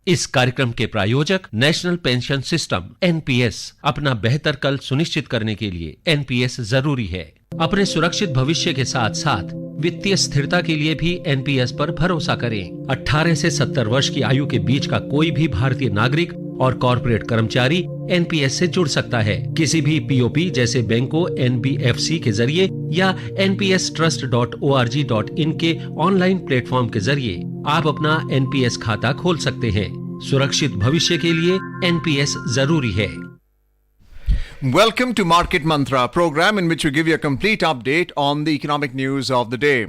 इस कार्यक्रम के प्रायोजक नेशनल पेंशन सिस्टम NPS। अपना बेहतर कल सुनिश्चित करने के लिए NPS जरूरी है। अपने सुरक्षित भविष्य के साथ साथ वित्तीय स्थिरता के लिए भी NPS पर भरोसा करें। 18 से 70 वर्ष की आयु के बीच का कोई भी भारतीय नागरिक और कॉर्पोरेट कर्मचारी NPS से जुड़ सकता है। किसी भी POP जैसे बैंकों, NBFC के जरिए या npstrust.org.in के ऑनलाइन प्लेटफॉर्म के जरिए आप अपना NPS खाता खोल सकते हैं। सुरक्षित भविष्य के लिए NPS जरूरी है। Welcome to Market Mantra, program in which we give you a complete update on the economic news of the day.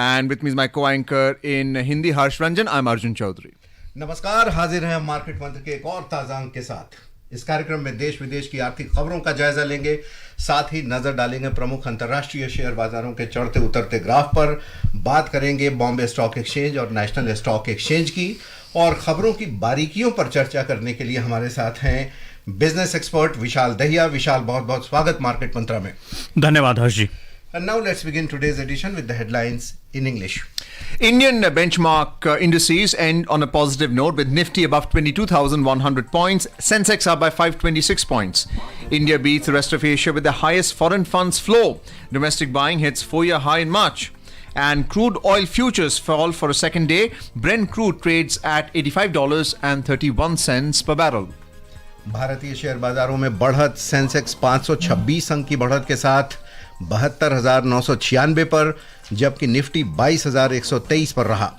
And with me is my co-anchor in Hindi, Harsh Ranjan. I'm Arjun Chaudhary. नमस्कार, हाजिर हैं हम market मंत्र के एक और ताजा अंक के साथ। इस कार्यक्रम में देश विदेश की आर्थिक खबरों का जायजा लेंगे, साथ ही नजर डालेंगे प्रमुख अंतर्राष्ट्रीय शेयर बाजारों के चढ़ते उतरते ग्राफ पर। बात करेंगे बॉम्बे स्टॉक एक्सचेंज और नेशनल स्टॉक एक्सचेंज की, और खबरों की बारीकियों पर चर्चा करने के लिए हमारे साथ हैं बिजनेस एक्सपर्ट विशाल दहिया। विशाल, बहुत बहुत स्वागत मार्केट मंत्रा में। धन्यवाद हर्ष जी। And now let's begin today's edition with the headlines in English. Indian benchmark indices end on a positive note with Nifty above 22,100 points, Sensex up by 526 points. India beats the rest of Asia with the highest foreign funds flow. Domestic buying hits 4-year high in March. And crude oil futures fall for a second day. Brent crude trades at $85.31 per barrel. भारतीय share बाजारों में बढ़त। Sensex 526 अंक की बढ़त के साथ 72,996 पर, जबकि निफ्टी 22,123 पर रहा।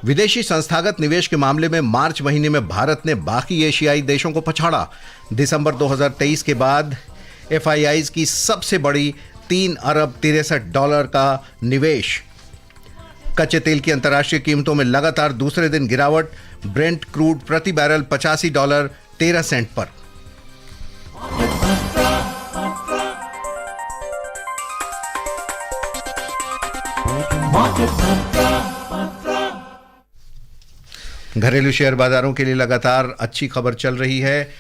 विदेशी संस्थागत निवेश के मामले में मार्च महीने में भारत ने बाकी एशियाई देशों को पछाड़ा। दिसंबर 2023 के बाद FIIs की सबसे बड़ी $3 अरब 63 डॉलर का निवेश। कच्चे तेल की अंतर्राष्ट्रीय कीमतों में लगातार दूसरे दिन गिरावट। ब्रेंट क्रूड प्रति बैरल $85.13 पर। घरेलू शेयर बाजारों के लिए लगातार अच्छी खबर चल रही है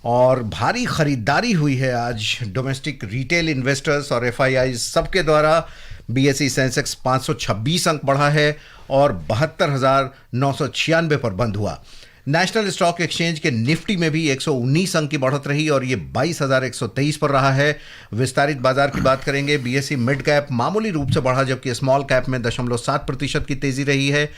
और भारी खरीदारी हुई है आज डोमेस्टिक रिटेल इन्वेस्टर्स और FIIs सबके द्वारा। BSE सेंसेक्स 526 अंक बढ़ा है और 72,996 पर बंद हुआ। नेशनल स्टॉक एक्सचेंज के निफ्टी में भी 119 अंक की बढ़त रही और ये 22,123 पर रहा है। विस्तारित बाजार की बात करेंगे। BSE मिड कैप मामूली रूप से बढ़ा, जबकि स्मॉल कैप में 0.7% की तेजी रही है।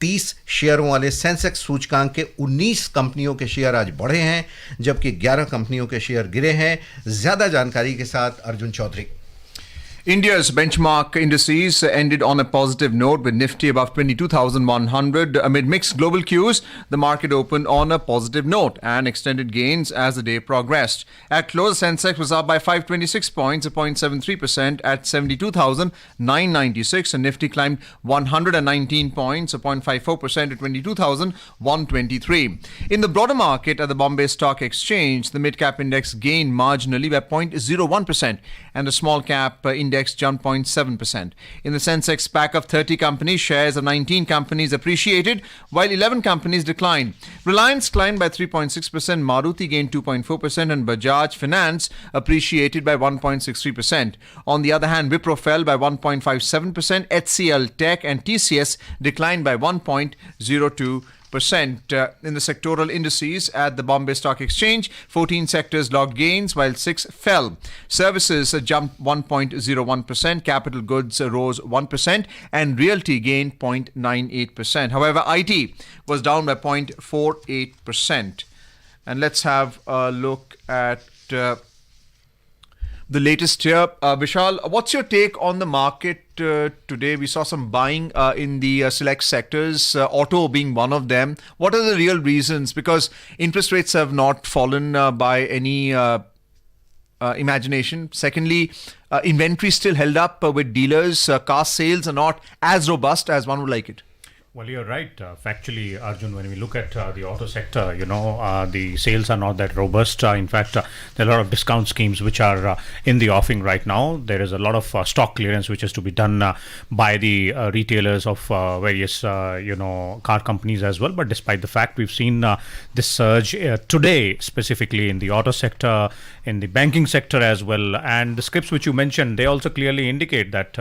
30 शेयरों वाले सेंसेक्स सूचकांक के 19 कंपनियों के शेयर आज बढ़े हैं, जबकि 11 कंपनियों के शेयर गिरे हैं। ज्यादा जानकारी के साथ Arjun Chaudhary. India's benchmark indices ended on a positive note with Nifty above 22,100. Amid mixed global cues, the market opened on a positive note and extended gains as the day progressed. At close, Sensex was up by 526 points, 0.73% at 72,996, and Nifty climbed 119 points, 0.54% at 22,123. In the broader market at the Bombay Stock Exchange, the mid-cap index gained marginally by 0.01%, and the small cap index jumped 0.7%. In the Sensex pack of 30 companies, shares of 19 companies appreciated, while 11 companies declined. Reliance climbed by 3.6%, Maruti gained 2.4%, and Bajaj Finance appreciated by 1.63%. On the other hand, Wipro fell by 1.57%, HCL Tech and TCS declined by 1.02%. In the sectoral indices at the Bombay Stock Exchange, 14 sectors logged gains while 6 fell. Services jumped 1.01%, capital goods rose 1%, and realty gained 0.98%. However, IT was down by 0.48%. And let's have a look at the latest here. Vishal, what's your take on the market today? We saw some buying in the select sectors, auto being one of them. What are the real reasons? Because interest rates have not fallen by any imagination. Secondly, inventory still held up with dealers. Car sales are not as robust as one would like it. Well, you're right. Factually, Arjun, when we look at the auto sector, the sales are not that robust. In fact, there are a lot of discount schemes which are in the offing right now. There is a lot of stock clearance which is to be done by the retailers of various, car companies as well. But despite the fact, we've seen this surge today, specifically in the auto sector, in the banking sector as well. And the scripts which you mentioned, they also clearly indicate that,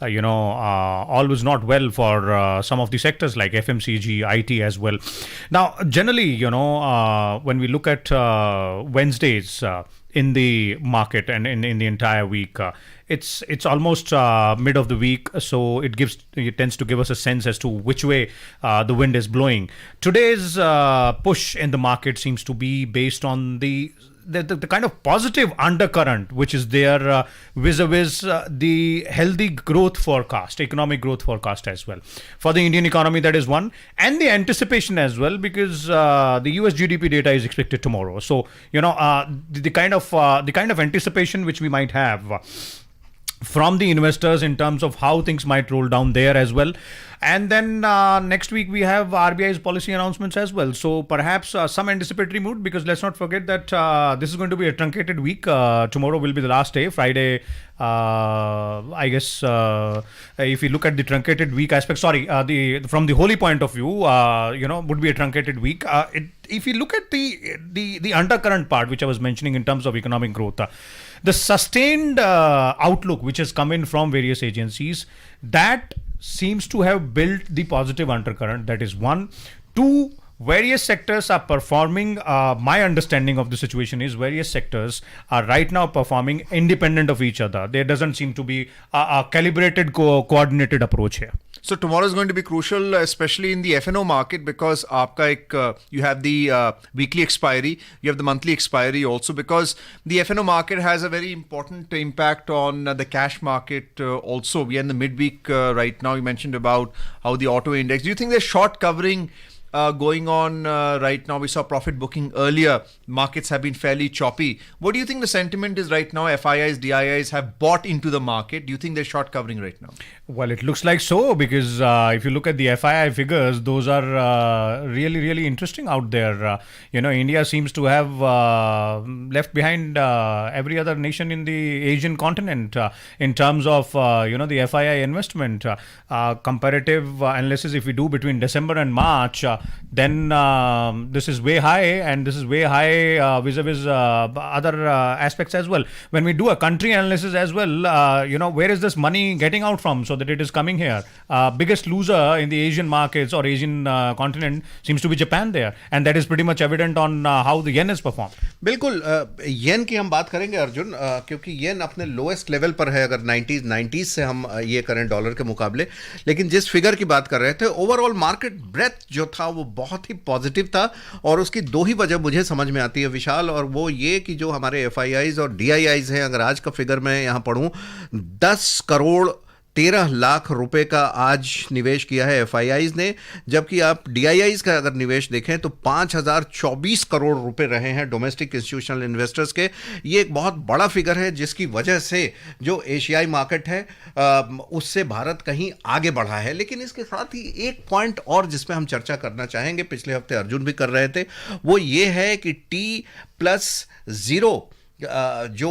all was not well for some of the sectors like FMCG, IT as well. Now, generally, when we look at Wednesdays in the market and in the entire week, it's almost mid of the week, so it tends to give us a sense as to which way the wind is blowing. Today's push in the market seems to be based on the kind of positive undercurrent which is there vis-a-vis the healthy growth forecast, economic growth forecast as well. For the Indian economy, that is one, and the anticipation as well, because the US GDP data is expected tomorrow. So, the kind of anticipation which we might have from the investors in terms of how things might roll down there as well. And then next week we have RBI's policy announcements as well. So perhaps some anticipatory mood, because let's not forget that this is going to be a truncated week. Tomorrow will be the last day, Friday. I guess if you look at the truncated week aspect, from the holy point of view, would be a truncated week. If you look at the undercurrent part, which I was mentioning in terms of economic growth, the sustained outlook which has come in from various agencies, that seems to have built the positive undercurrent. That is one. Two, various sectors are performing. My understanding of the situation is various sectors are right now performing independent of each other. There doesn't seem to be a calibrated, coordinated approach here. So tomorrow is going to be crucial, especially in the F&O market, because you have the weekly expiry, you have the monthly expiry also, because the F&O market has a very important impact on the cash market also. We are in the midweek right now. You mentioned about how the auto index. Do you think there's short covering going on right now? We saw profit booking earlier. Markets have been fairly choppy. What do you think the sentiment is right now? FIIs, DIIs have bought into the market. Do you think they're short covering right now? Well, it looks like so, because if you look at the FII figures, those are really, really interesting out there. India seems to have left behind every other nation in the Asian continent in terms of, the FII investment. Comparative analysis, if we do between December and March, then this is way high, and this is way high vis-a-vis other aspects as well. When we do a country analysis as well, where is this money getting out from so that it is coming here? Biggest loser in the Asian markets or Asian continent seems to be Japan there, and that is pretty much evident on how the yen has performed. बिल्कुल येन की हम बात करेंगे अर्जुन, क्योंकि येन अपने lowest level पर है अगर 90s से हम ये करें डॉलर के मुकाबले. लेकिन जिस फिगर की बात कर रहे थे, ओवरऑल मार्केट ब्रेथ जो था वो बहुत ही पॉजिटिव था, और उसकी दो ही वजह मुझे समझ में आती है विशाल, और वो ये कि जो हमारे एफआईआईज और डीआईआईज हैं, अगर आज का फिगर मैं यहाँ पढ़ूँ, 10 करोड़ 13 लाख रुपए का आज निवेश किया है एफआईआईज ने, जबकि आप डीआईआईज का अगर निवेश देखें तो 5024 करोड़ रुपए रहे हैं डोमेस्टिक इंस्टीट्यूशनल इन्वेस्टर्स के. ये एक बहुत बड़ा फिगर है, जिसकी वजह से जो एशियाई मार्केट है उससे भारत कहीं आगे बढ़ा है. लेकिन इसके साथ ही एक पॉइंट और जिस पे हम चर्चा करना चाहेंगे, पिछले हफ्ते अर्जुन भी कर रहे थे, वो ये है कि T+0 जो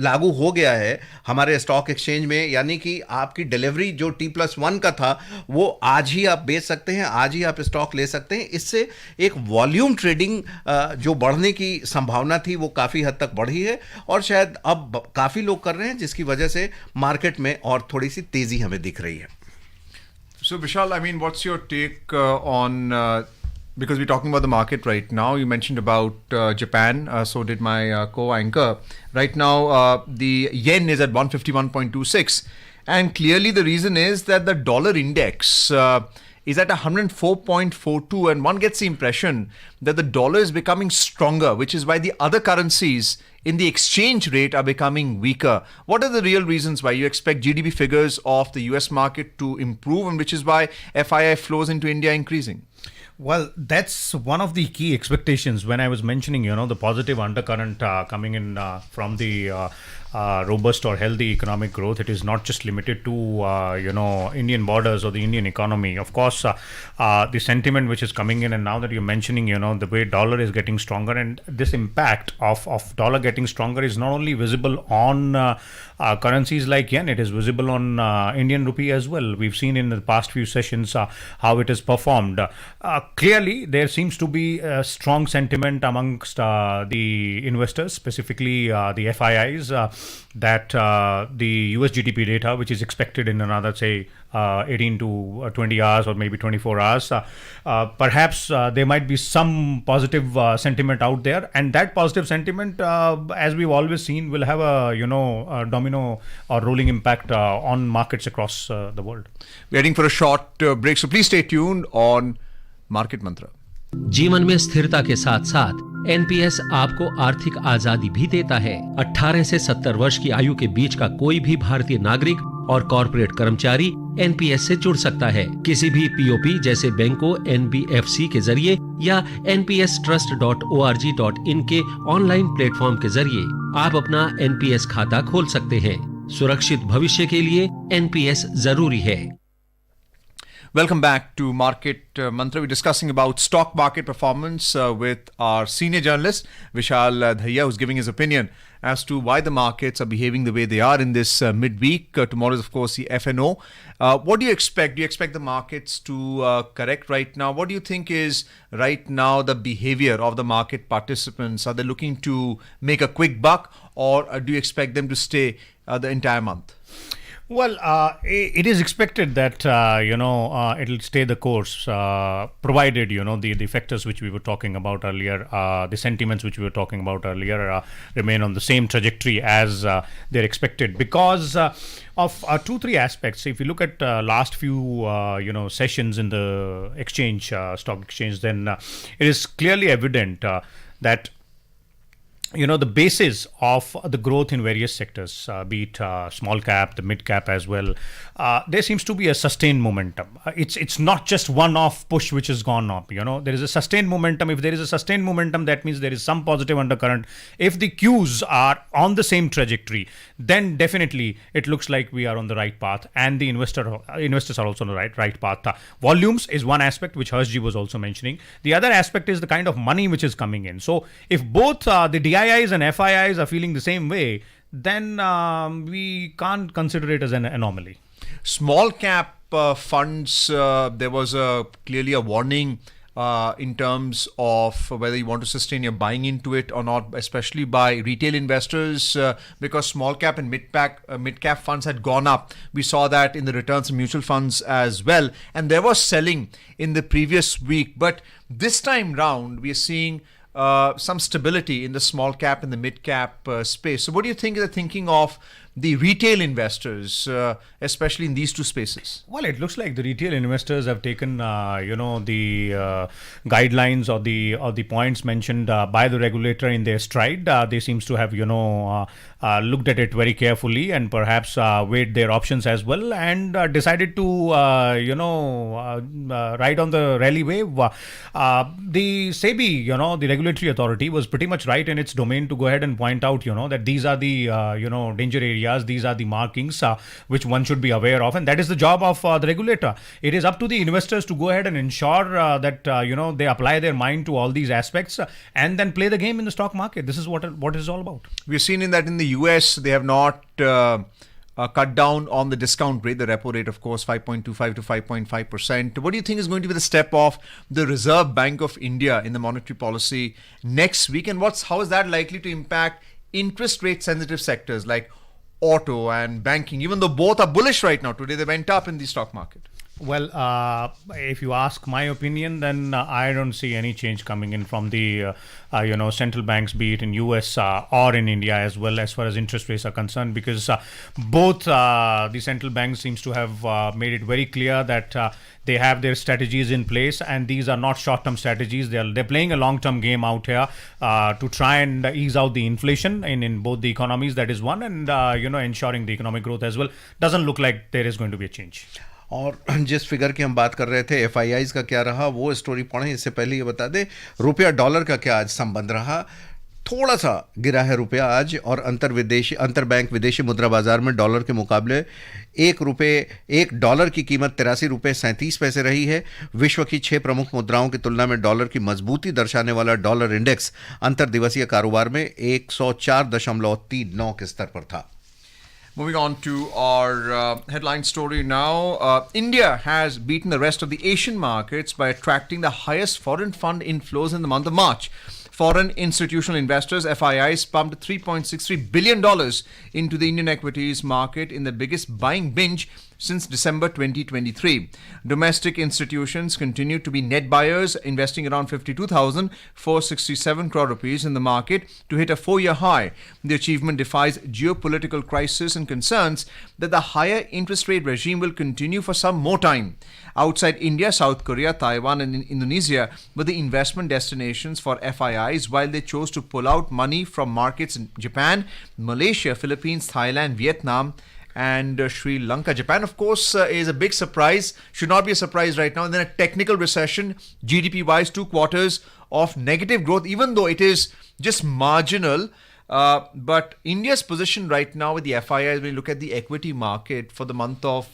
लागू हो गया है हमारे स्टॉक एक्सचेंज में, यानी कि आपकी डिलीवरी जो T+1 का था वो आज ही आप बेच सकते हैं, आज ही आप स्टॉक ले सकते हैं. इससे एक वॉल्यूम ट्रेडिंग जो बढ़ने की संभावना थी वो काफ़ी हद तक बढ़ी है, और शायद अब काफ़ी लोग कर रहे हैं, जिसकी वजह से मार्केट में और थोड़ी सी तेज़ी हमें दिख रही है. So Vishal, I mean, what's your take on because we're talking about the market right now. You mentioned about Japan, so did my co-anchor. Right now, the yen is at 151.26, and clearly the reason is that the dollar index is at 104.42, and one gets the impression that the dollar is becoming stronger, which is why the other currencies in the exchange rate are becoming weaker. What are the real reasons why you expect GDP figures of the US market to improve, and which is why FII flows into India increasing? Well, that's one of the key expectations when I was mentioning, the positive undercurrent coming in from the robust or healthy economic growth. It is not just limited to, Indian borders or the Indian economy. Of course, the sentiment which is coming in, and now that you're mentioning, the way dollar is getting stronger, and this impact of dollar getting stronger is not only visible on currencies like yen, it is visible on Indian rupee as well. We've seen in the past few sessions how it has performed. Clearly, there seems to be a strong sentiment amongst the investors, specifically the FIIs, that the US GDP data, which is expected in another, say, 18 to 20 hours or maybe 24 hours, perhaps there might be some positive sentiment out there, and that positive sentiment, as we've always seen, will have a domino or rolling impact on markets across the world. We're heading for a short break, so please stay tuned on Market Mantra. जीवन में स्थिरता के साथ साथ NPS आपको आर्थिक आजादी भी देता है। 18 से 70 वर्ष की आयु के बीच का कोई भी भारतीय नागरिक और कॉर्पोरेट कर्मचारी एनपीएस से जुड़ सकता है। किसी भी पीओपी जैसे बैंकों, एनबीएफसी के जरिए या npstrust.org.in के ऑनलाइन प्लेटफॉर्म के जरिए आप अपना एनपीएस खाता खोल सकते हैं। सुरक्षित भविष्य के लिए एनपीएस जरूरी है। Welcome back to Market Mantra. We're discussing about stock market performance with our senior journalist Vishal Dhaiya, who's giving his opinion as to why the markets are behaving the way they are in this midweek. Tomorrow is, of course, the FNO. What do you expect? Do you expect the markets to correct right now? What do you think is right now the behavior of the market participants? Are they looking to make a quick buck, or do you expect them to stay the entire month? Well, it is expected that, it'll stay the course, provided, the factors which we were talking about earlier, the sentiments which we were talking about earlier remain on the same trajectory as they're expected because of 2-3 aspects. If you look at last few, sessions in the exchange, stock exchange, then it is clearly evident that the basis of the growth in various sectors, be it small cap, the mid cap as well, there seems to be a sustained momentum. It's not just one-off push which has gone up. There is a sustained momentum. If there is a sustained momentum, that means there is some positive undercurrent. If the cues are on the same trajectory, then definitely it looks like we are on the right path, and the investors are also on the right path. Volumes is one aspect which Harshji was also mentioning. The other aspect is the kind of money which is coming in. So if both the DIIs and FIIs are feeling the same way, then we can't consider it as an anomaly. Small cap funds, there was clearly a warning in terms of whether you want to sustain your buying into it or not, especially by retail investors, because small cap and mid cap funds had gone up. We saw that in the returns of mutual funds as well, and there was selling in the previous week. But this time round, we are seeing some stability in the small cap and the mid cap space. So what do you think of the thinking of the retail investors, especially in these two spaces? Well, it looks like the retail investors have taken, the guidelines or the points mentioned by the regulator in their stride. They seems to have, looked at it very carefully and perhaps weighed their options as well and decided to, ride on the rally wave. The SEBI, the regulatory authority, was pretty much right in its domain to go ahead and point out, that these are the, danger areas. These are the markings which one should be aware of, and that is the job of the regulator. It is up to the investors to go ahead and ensure that they apply their mind to all these aspects and then play the game in the stock market. This is what it is all about. We've seen in the US they have not cut down on the discount rate, the repo rate, of course, 5.25 to 5.5%. What do you think is going to be the step of the Reserve Bank of India in the monetary policy next week, and how is that likely to impact interest rate sensitive sectors like auto and banking, even though both are bullish right now? Today they went up in the stock market. Well, if you ask my opinion, then I don't see any change coming in from the central banks, be it in US or in India as well, as far as interest rates are concerned, because both the central banks seems to have made it very clear that they have their strategies in place, and these are not short-term strategies. They're playing a long-term game out here to try and ease out the inflation in both the economies. That is one, and ensuring the economic growth as well. Doesn't look like there is going to be a change. और जिस figure की हम बात कर रहे थे FIIs का क्या रहा, वो स्टोरी पढ़ें। इससे पहले ये बता दें रुपया डॉलर का क्या आज संबंध रहा। थोड़ा सा गिरा है रुपया आज, और अंतर बैंक विदेशी मुद्रा बाजार में डॉलर के मुकाबले एक डॉलर की कीमत 83 रुपये 37 पैसे रही है। विश्व की 6 प्रमुख मुद्राओं की तुलना में डॉलर की मजबूती दर्शाने वाला डॉलर इंडेक्स अंतर दिवसीय कारोबार में 104.39 के स्तर पर था। Moving on to our headline story now. India has beaten the rest of the Asian markets by attracting the highest foreign fund inflows in the month of March. Foreign institutional investors, FIIs, pumped $3.63 billion into the Indian equities market in the biggest buying binge since December 2023. Domestic institutions continue to be net buyers, investing around 52,467 crore rupees in the market to hit a 4-year high. The achievement defies geopolitical crisis and concerns that the higher interest rate regime will continue for some more time. Outside India, South Korea, Taiwan and Indonesia were the investment destinations for FIIs, while they chose to pull out money from markets in Japan, Malaysia, Philippines, Thailand, Vietnam and Sri Lanka. Japan, of course, is a big surprise. Should not be a surprise right now. And then a technical recession, GDP-wise, 2 quarters of negative growth, even though it is just marginal. But India's position right now with the FIIs, when you look at the equity market for the month of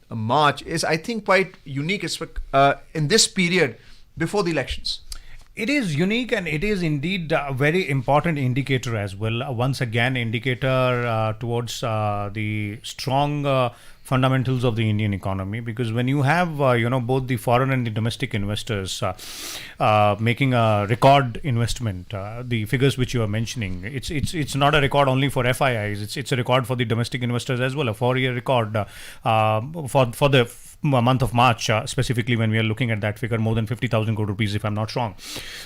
March, is, I think, quite unique in this period before the elections. It is unique and it is indeed a very important indicator as well. Once again, indicator towards the strong fundamentals of the Indian economy, because when you have both the foreign and the domestic investors making a record investment, the figures which you are mentioning, it's not a record only for FIIs, it's a record for the domestic investors as well, a 4-year record for the month of March, specifically when we are looking at that figure, more than 50,000 crore rupees, if I'm not wrong.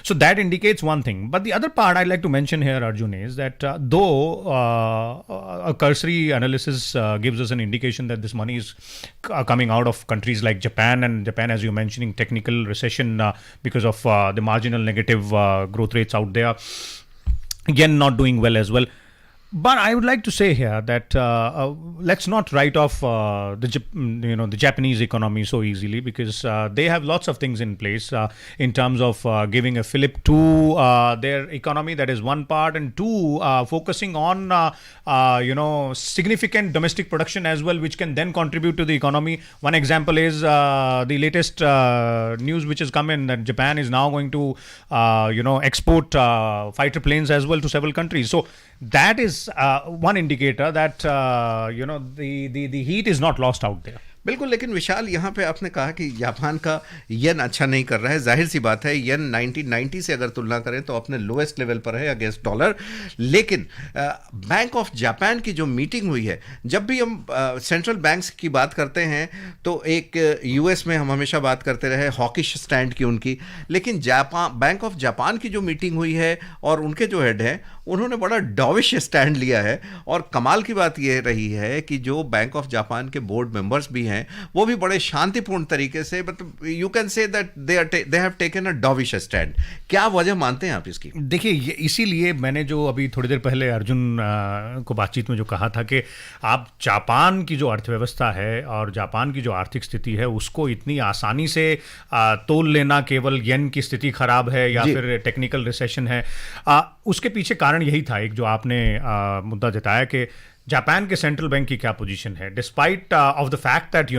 So that indicates one thing. But the other part I'd like to mention here, Arjun, is that though a cursory analysis gives us an indication that this money is coming out of countries like Japan, and Japan, as you're mentioning, technical recession because of the marginal negative growth rates out there, again not doing well as well. But I would like to say here that let's not write off the Japanese economy so easily, because they have lots of things in place in terms of giving a fillip to their economy. That is one part, and two, focusing on significant domestic production as well, which can then contribute to the economy. One example is the latest news which has come in, that Japan is now going to export fighter planes as well to several countries. So that is one indicator that the heat is not lost out there. बिल्कुल. लेकिन विशाल, यहाँ पे आपने कहा कि Japan का येन अच्छा नहीं कर रहा है. जाहिर सी बात है, येन 1990 से अगर तुलना करें तो अपने लोएस्ट लेवल पर है अगेंस्ट डॉलर. लेकिन बैंक ऑफ जापान की जो मीटिंग हुई है, जब भी हम सेंट्रल बैंक्स की बात करते हैं तो एक यूएस में हम हमेशा बात करते रहे हॉकिश स्टैंड की उनकी, लेकिन बैंक ऑफ जापान की जो मीटिंग हुई है और उनके जो हेड हैं, उन्होंने बड़ा डॉविश स्टैंड लिया है. और कमाल की बात यह रही है कि जो बैंक ऑफ जापान के बोर्ड मेंबर्स भी हैं, वो भी बड़े शांतिपूर्ण तरीके से, मतलब you can say that they have taken a dovish stand. क्या वजह मानते हैं आप इसकी? देखिए, इसीलिए मैंने जो अभी थोड़ी देर पहले अर्जुन को बातचीत में जो कहा था कि आप जापान की जो अर्थव्यवस्था है और जापान की जो आर्थिक स्थिति है, उसको इतनी आसानी से तोल लेना केवल येन की स्थिति खराब है या फिर टेक्निकल रिसेशन है, उसके पीछे कारण यही था, एक जो आपने मुद्दा जताया कि जापान के सेंट्रल बैंक की क्या पोजीशन है, despite of the fact that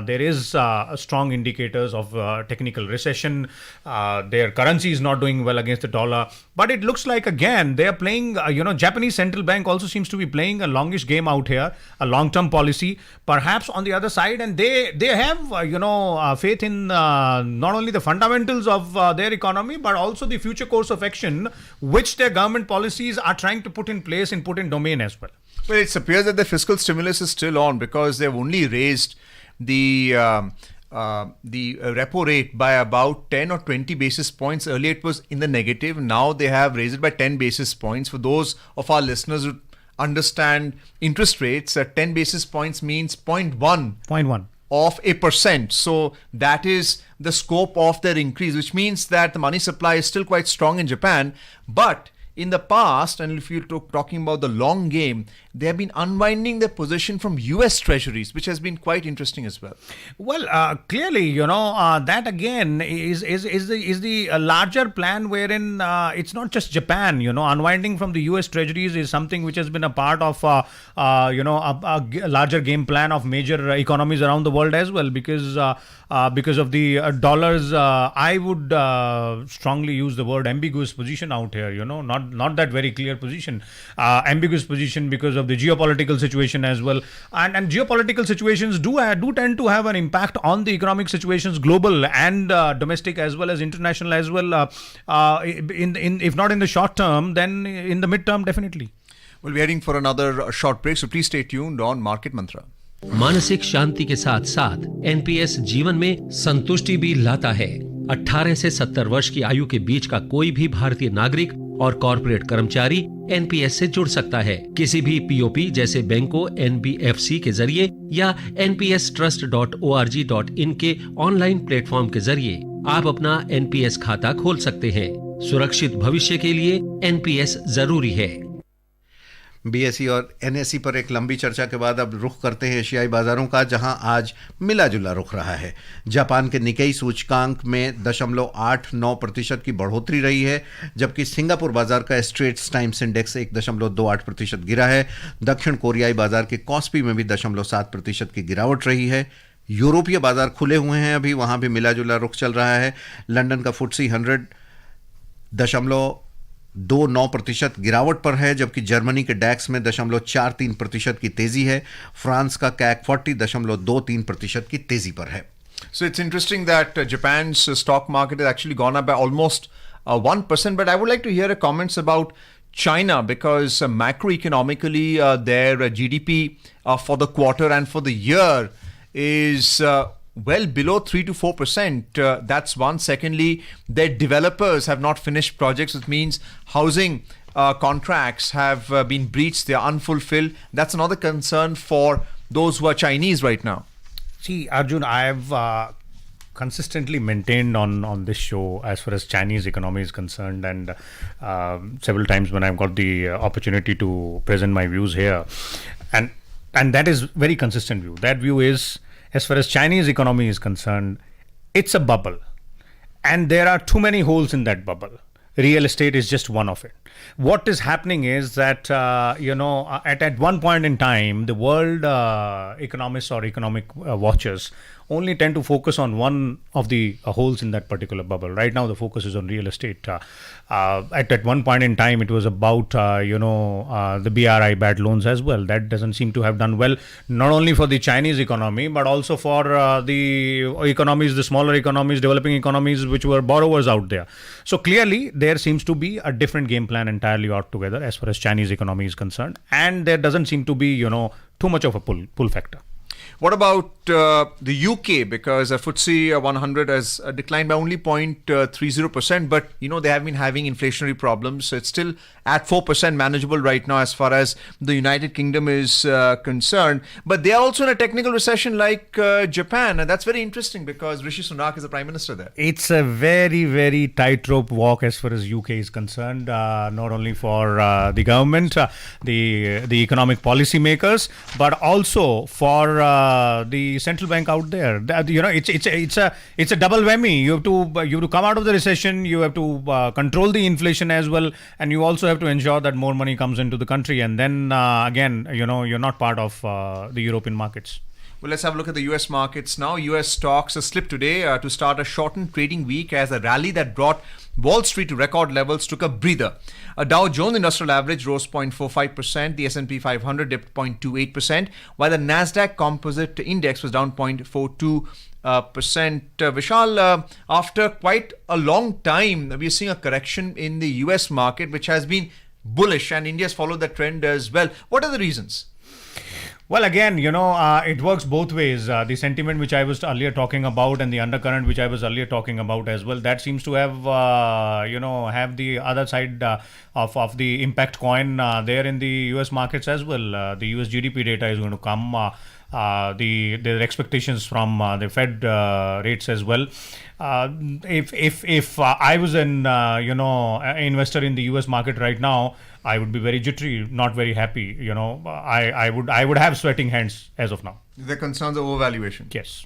there is strong indicators of technical recession, their currency is not doing well against the dollar, but it looks like again they are playing, Japanese central bank also seems to be playing a longish game out here, a long-term policy perhaps on the other side, and they have faith in not only the fundamentals of their economy but also the future course of action which their government policies are trying to put in place and put in domain as well. Well, it appears that the fiscal stimulus is still on, because they've only raised the repo rate by about 10 or 20 basis points. Earlier it was in the negative. Now they have raised it by 10 basis points. For those of our listeners who understand interest rates, 10 basis points means 0.1 of a percent. So that is the scope of their increase, which means that the money supply is still quite strong in Japan. But in the past, and if you're talking about the long game, they have been unwinding their position from US treasuries, which has been quite interesting as well. Well, clearly, that again is the larger plan, wherein it's not just Japan. Unwinding from the US treasuries is something which has been a part of a larger game plan of major economies around the world as well, because because of the dollars. I would strongly use the word ambiguous position out here. Not that very clear position. Ambiguous position because of the geopolitical situation as well, and geopolitical situations do tend to have an impact on the economic situations, global and domestic as well as international as well. If not in the short term, then in the mid-term, definitely. We'll be heading for another short break, so please stay tuned on Market Mantra. मानसिक शांति के साथ साथ NPS जीवन में संतुष्टि भी लाता है। 18 से 70 वर्ष की आयु के बीच का कोई भी भारतीय नागरिक और कॉर्पोरेट कर्मचारी एनपीएस से जुड़ सकता है। किसी भी पीओपी जैसे बैंकों, एनबीएफसी के जरिए या npstrust.org.in के ऑनलाइन प्लेटफॉर्म के जरिए आप अपना एनपीएस खाता खोल सकते हैं। सुरक्षित भविष्य के लिए एनपीएस जरूरी है। बीएसई और एनएसई पर एक लंबी चर्चा के बाद अब रुख करते हैं एशियाई बाजारों का, जहां आज मिला जुला रुख रहा है। जापान के निकेई सूचकांक में 0.89% की बढ़ोतरी रही है, जबकि सिंगापुर बाजार का स्ट्रेट्स टाइम्स इंडेक्स 1.28% गिरा है। दक्षिण कोरियाई बाजार के कॉस्पी में भी 0.7% की गिरावट रही है। यूरोपीय बाजार खुले हुए हैं अभी, वहां भी मिला जुला रुख चल रहा है। लंदन का FTSE 100 0.29% गिरावट पर है, जबकि जर्मनी के डैक्स में 0.43% की तेजी है। फ्रांस का कैक 40 0.23% की तेजी पर है। So it's interesting that Japan's stock market has actually gone up by almost 1%. But I would like to hear comments about China, because macroeconomically their GDP for the quarter and for the year is well below 3 to 4%. That's one. Secondly, their developers have not finished projects, which means housing contracts have been breached. They are unfulfilled. That's another concern for those who are Chinese right now. See, Arjun, I have consistently maintained on this show as far as Chinese economy is concerned, and several times when I've got the opportunity to present my views here, and that is very consistent view. That view is, as far as Chinese economy is concerned, it's a bubble, and there are too many holes in that bubble. Real estate is just one of it. What is happening is that at one point in time, the world economists or economic watchers only tend to focus on one of the holes in that particular bubble. Right now, the focus is on real estate. At one point in time, it was about the BRI bad loans as well. That doesn't seem to have done well, not only for the Chinese economy, but also for the economies, the smaller economies, developing economies, which were borrowers out there. So clearly, there seems to be a different game plan entirely altogether as far as Chinese economy is concerned, and there doesn't seem to be too much of a pull factor. What about the UK? Because FTSE 100 has declined by only 0.30%, but they have been having inflationary problems. So it's still at 4% manageable right now as far as the United Kingdom is concerned. But they are also in a technical recession like Japan, and that's very interesting because Rishi Sunak is the Prime Minister there. It's a very, very tightrope walk as far as UK is concerned, not only for the government, the economic policy makers, but also for the central bank out there. It's a double whammy. You have to come out of the recession. You have to control the inflation as well, and you also have to ensure that more money comes into the country. And then again, you're not part of the European markets. Well, let's have a look at the US markets now. US stocks slipped today to start a shortened trading week as a rally that brought Wall Street to record levels took a breather. A Dow Jones Industrial Average rose 0.45%, the S&P 500 dipped 0.28%, while the Nasdaq Composite Index was down 0.42%. Vishal, after quite a long time, we are seeing a correction in the US market, which has been bullish, and India has followed that trend as well. What are the reasons? Well, again, it works both ways. The sentiment which I was earlier talking about and the undercurrent which I was earlier talking about as well, that seems to have, have the other side of the impact coin there in the US markets as well. The US GDP data is going to come. The expectations from the Fed rates as well. If I was an investor in the US market right now, I would be very jittery, not very happy. I would have sweating hands as of now. The concerns of overvaluation. Yes.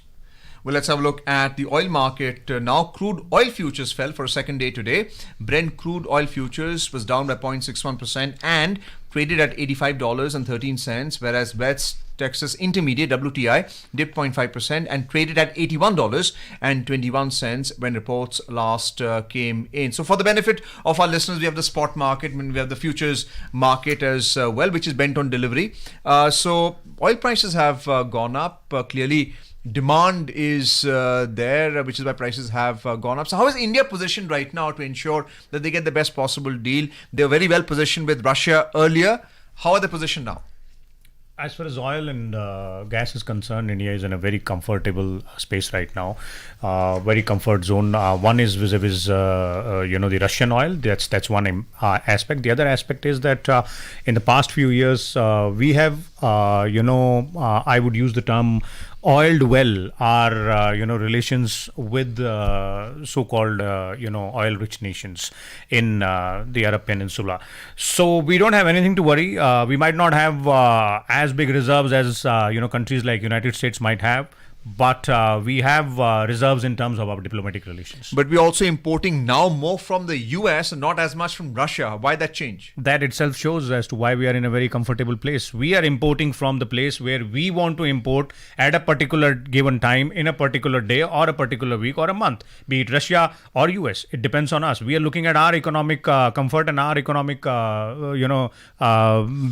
Well, let's have a look at the oil market. Now, crude oil futures fell for a second day today. Brent crude oil futures was down by 0.61% and traded at $85.13, whereas West Texas Intermediate WTI dipped 0.5% and traded at $81.21 when reports last came in. So for the benefit of our listeners, we have the spot market, we have the futures market as well, which is bent on delivery. So oil prices have gone up. Clearly, demand is there, which is why prices have gone up. So how is India positioned right now to ensure that they get the best possible deal? They were very well positioned with Russia earlier. How are they positioned now? As far as oil and gas is concerned, India is in a very comfortable space right now. Very comfort zone. One is vis-a-vis, the Russian oil. That's one aspect. The other aspect is that in the past few years, we have, I would use the term oiled well our relations with so-called oil-rich nations in the Arab Peninsula. So we don't have anything to worry. We might not have as big reserves as countries like United States might have. But we have reserves in terms of our diplomatic relations. But we're also importing now more from the US and not as much from Russia. Why that change? That itself shows as to why we are in a very comfortable place. We are importing from the place where we want to import at a particular given time, in a particular day or a particular week or a month, be it Russia or US. It depends on us. We are looking at our economic comfort and our economic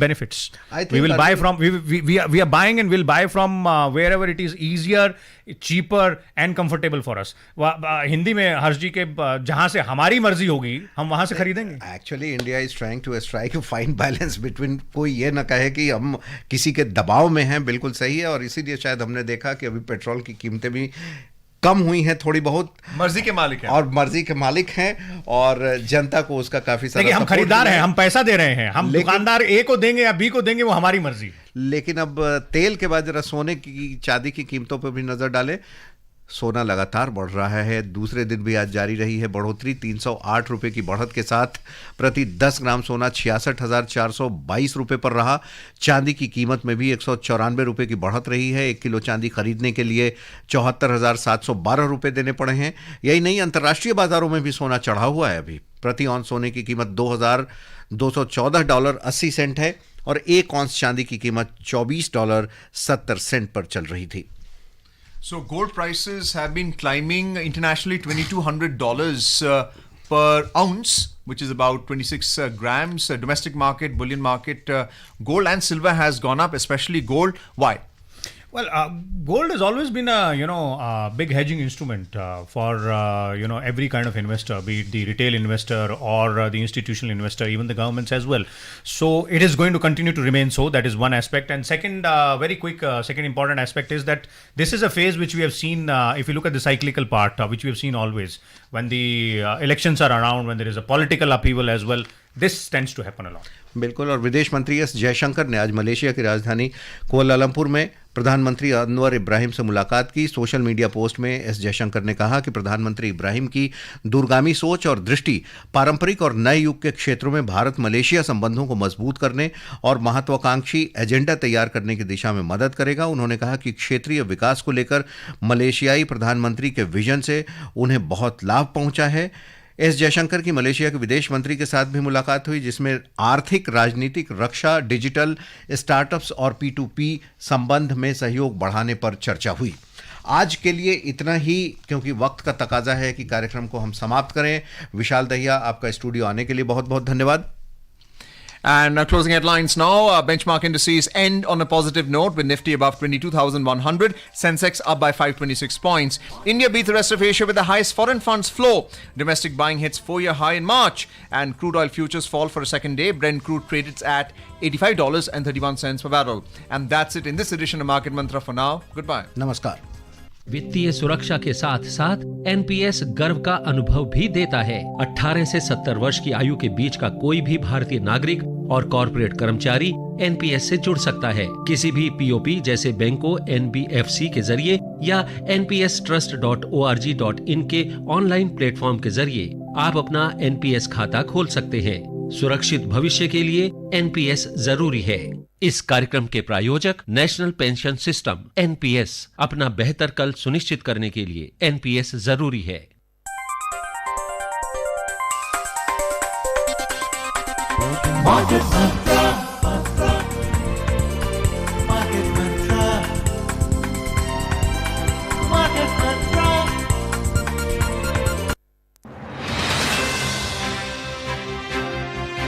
benefits. I think we will buy from, we are buying and we'll buy from wherever it is easier, cheaper and comfortable for us. Hindi में हर्ष जी के जहां से हमारी मर्जी होगी हम वहां से खरीदेंगे. Actually, India is trying to strike a fine balance between, कोई ये ना कहे कि हम किसी के दबाव में हैं, बिल्कुल सही है. और इसीलिए शायद हमने देखा कि अभी पेट्रोल की कीमतें भी कम हुई हैं थोड़ी बहुत. मर्जी के मालिक हैं और मर्जी के मालिक हैं और जनता को उसका काफी सारा. हम खरीदार हैं, हम पैसा दे रहे हैं, हम दुकानदार ए को देंगे या बी को देंगे वो हमारी मर्जी. लेकिन अब तेल के बाद जरा सोने की चांदी की कीमतों पर भी नजर डालें. सोना लगातार बढ़ रहा है. दूसरे दिन भी आज जारी रही है बढ़ोतरी. 308 रुपए की बढ़त के साथ प्रति 10 ग्राम सोना 66,422 रुपए पर रहा. चांदी की कीमत में भी 194 रुपए की बढ़त रही है. 1 किलो चांदी खरीदने के लिए 74,712 रुपए देने पड़े हैं. यही नहीं, अंतर्राष्ट्रीय बाजारों में भी सोना चढ़ा हुआ है. अभी प्रति औंस सोने की कीमत $2,214.80 है और 1 औंस चांदी की कीमत $24.70 पर चल रही थी. So gold prices have been climbing internationally, $2,200 per ounce, which is about 26 grams. Domestic market, bullion market, gold and silver has gone up, especially gold. Why? Well, gold has always been a big hedging instrument for every kind of investor, be it the retail investor or the institutional investor, even the governments as well. So it is going to continue to remain so. That is one aspect. And second, very quick, second important aspect is that this is a phase which we have seen. If you look at the cyclical part, which we have seen always, when the elections are around, when there is a political upheaval as well, this tends to happen a lot. बिल्कुल. और विदेश मंत्री S Jaishankar ने आज Malaysia की राजधानी Kuala Lumpur में प्रधानमंत्री अनवर इब्राहिम से मुलाकात की. सोशल मीडिया पोस्ट में एस जयशंकर ने कहा कि प्रधानमंत्री इब्राहिम की दूरगामी सोच और दृष्टि पारंपरिक और नए युग के क्षेत्रों में भारत मलेशिया संबंधों को मजबूत करने और महत्वाकांक्षी एजेंडा तैयार करने की दिशा में मदद करेगा. उन्होंने कहा कि क्षेत्रीय विकास को लेकर मलेशियाई प्रधानमंत्री के विजन से उन्हें बहुत लाभ पहुंचा है. एस जयशंकर की मलेशिया के विदेश मंत्री के साथ भी मुलाकात हुई, जिसमें आर्थिक, राजनीतिक, रक्षा, डिजिटल, स्टार्टअप्स और P2P संबंध में सहयोग बढ़ाने पर चर्चा हुई. आज के लिए इतना ही, क्योंकि वक्त का तकाजा है कि कार्यक्रम को हम समाप्त करें. विशाल दहिया, आपका स्टूडियो आने के लिए बहुत बहुत धन्यवाद. And closing headlines now. Benchmark indices end on a positive note with Nifty above 22,100. Sensex up by 526 points. India beat the rest of Asia with the highest foreign funds flow. Domestic buying hits 4-year high in March. And crude oil futures fall for a second day. Brent crude traded at $85.31 per barrel. And that's it in this edition of Market Mantra for now. Goodbye. नमस्कार. वित्तीय सुरक्षा के साथ साथ NPS गर्व का अनुभव भी देता है. 18 से 70 वर्ष की आयु के बीच का कोई भी भारतीय नागरिक और कॉर्पोरेट कर्मचारी एनपीएस से जुड़ सकता है. किसी भी पीओपी जैसे बैंकों, एनबीएफसी के जरिए या npstrust.org.in के ऑनलाइन प्लेटफॉर्म के जरिए आप अपना एनपीएस खाता खोल सकते हैं. सुरक्षित भविष्य के लिए एनपीएस जरूरी है. इस कार्यक्रम के प्रायोजक नेशनल पेंशन सिस्टम एनपीएस। अपना बेहतर कल सुनिश्चित करने के लिए एनपीएस जरूरी है। Market